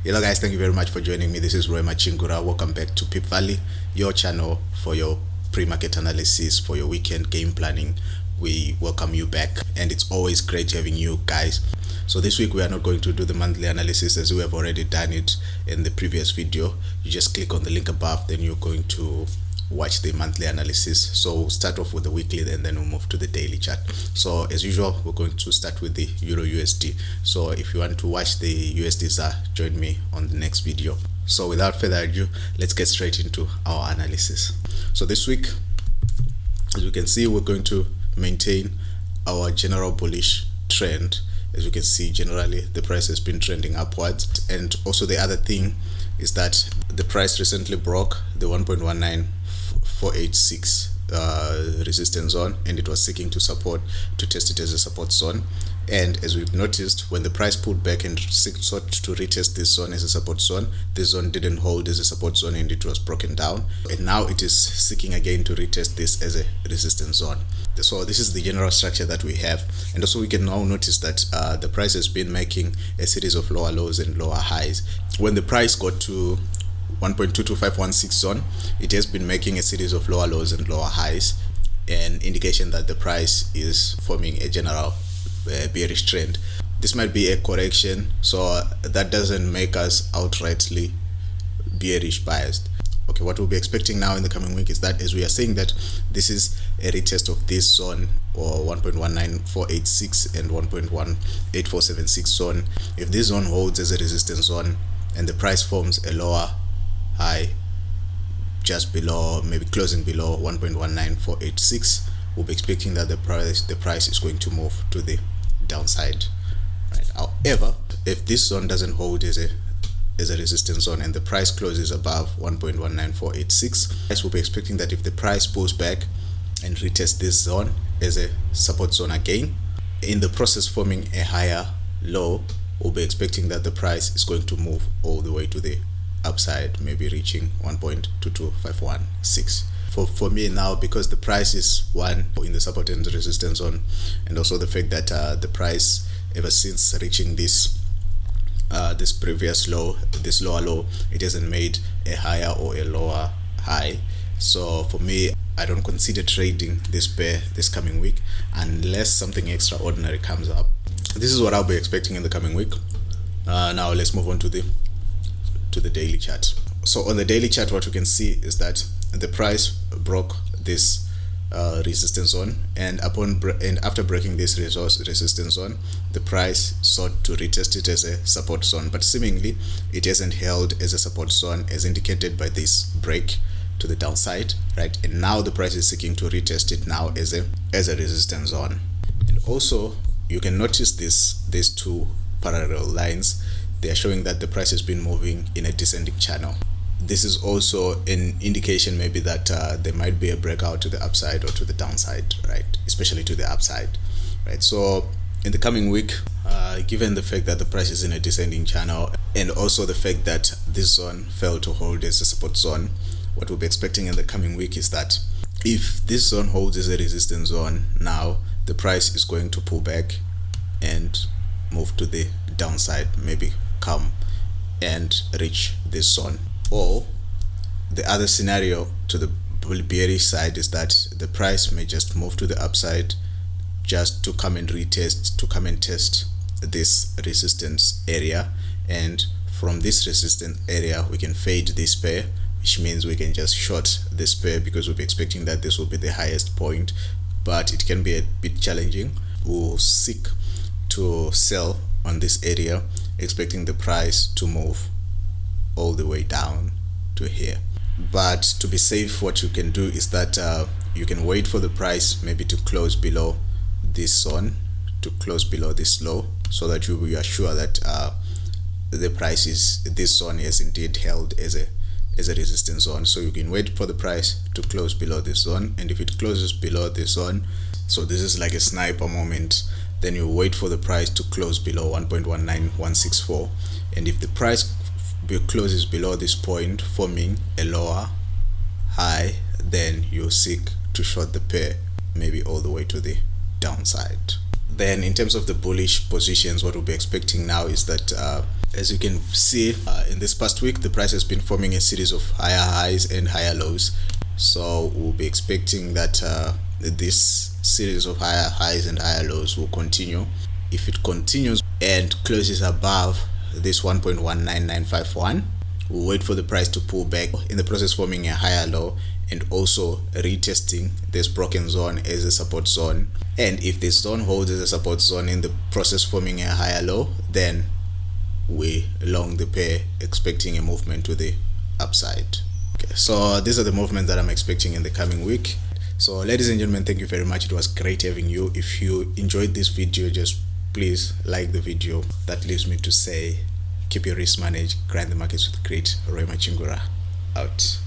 Hello guys, thank you very much for joining me. This is Roy Machingura. Welcome back to Pip Valley, your channel for your pre-market analysis, for your weekend game planning. We welcome you back, and it's always great having you guys. So this week we are not going to do the monthly analysis as we have already done it in the previous video. You just click on the link above, then you're going to watch the monthly analysis. So we'll start off with the weekly, and then we'll move to the daily chart. So as usual, we're going to start with the Euro USD. So if you want to watch the USD, join me on the next video. So without further ado, let's get straight into our analysis. So this week, as you can see, we're going to maintain our general bullish trend. As you can see, generally the price has been trending upwards, and also the other thing is that the price recently broke the 1.19486 resistance zone, and it was seeking to test it as a support zone. And as we've noticed, when the price pulled back and sought to retest this zone as a support zone, this zone didn't hold as a support zone and it was broken down, and now it is seeking again to retest this as a resistance zone. So this is the general structure that we have. And also we can now notice that the price has been making a series of lower lows and lower highs. When the price got to 1.22516 zone, it has been making a series of lower lows and lower highs, an indication that the price is forming a general bearish trend. This might be a correction, so that doesn't make us outrightly bearish biased. Okay, what we'll be expecting now in the coming week is that, as we are saying that this is a retest of this zone, or 1.19486 and 1.18476 zone. If this zone holds as a resistance zone and the price forms a lower high just below, maybe closing below 1.19486, we'll be expecting that the price is going to move to the downside, right? However, if this zone doesn't hold as a resistance zone and the price closes above 1.19486, we'll be expecting that if the price pulls back and retests this zone as a support zone again, in the process forming a higher low, we'll be expecting that the price is going to move all the way to the upside, maybe reaching 1.22516. For me now, because the price is one in the support and resistance zone, and also the fact that the price, ever since reaching this previous low, this lower low, it hasn't made a higher or a lower high. So for me, I don't consider trading this pair this coming week unless something extraordinary comes up. This is what I'll be expecting in the coming week. Now let's move on to the daily chart. So on the daily chart, what you can see is that the price broke this resistance zone, and after breaking this resistance zone, the price sought to retest it as a support zone, but seemingly it hasn't held as a support zone as indicated by this break to the downside, right? And now the price is seeking to retest it now as a resistance zone. And also you can notice these two parallel lines. They are showing that the price has been moving in a descending channel. This is also an indication maybe that there might be a breakout to the upside or to the downside, right? Especially to the upside, right? So in the coming week, given the fact that the price is in a descending channel, and also the fact that this zone failed to hold as a support zone, what we'll be expecting in the coming week is that if this zone holds as a resistance zone, now the price is going to pull back and move to the downside, maybe come and reach this zone. Or the other scenario to the bearish side is that the price may just move to the upside just to come and test this resistance area, and from this resistance area we can fade this pair, which means we can just short this pair because we'll be expecting that this will be the highest point, but it can be a bit challenging. We'll seek to sell on this area, expecting the price to move all the way down to here. But to be safe, what you can do is that you can wait for the price maybe to close below this zone, to close below this low, so that you are sure that the price this zone is indeed held as a resistance zone. So you can wait for the price to close below this zone, and if it closes below this zone, so this is like a sniper moment, then you wait for the price to close below 1.19164, and if the price closes below this point, forming a lower high, then you seek to short the pair maybe all the way to the downside. Then in terms of the bullish positions, what we'll be expecting now is that as you can see in this past week, the price has been forming a series of higher highs and higher lows. So we'll be expecting that this series of higher highs and higher lows will continue. If it continues and closes above this 1.19951, we'll wait for the price to pull back, in the process forming a higher low and also retesting this broken zone as a support zone. And if this zone holds as a support zone in the process forming a higher low, then we long the pair, expecting a movement to the upside. Okay, so these are the movements that I'm expecting in the coming week. So ladies and gentlemen, thank you very much. It was great having you. If you enjoyed this video, just please like the video. That leaves me to say, keep your risk managed, grind the markets with great. Roy Machingura out.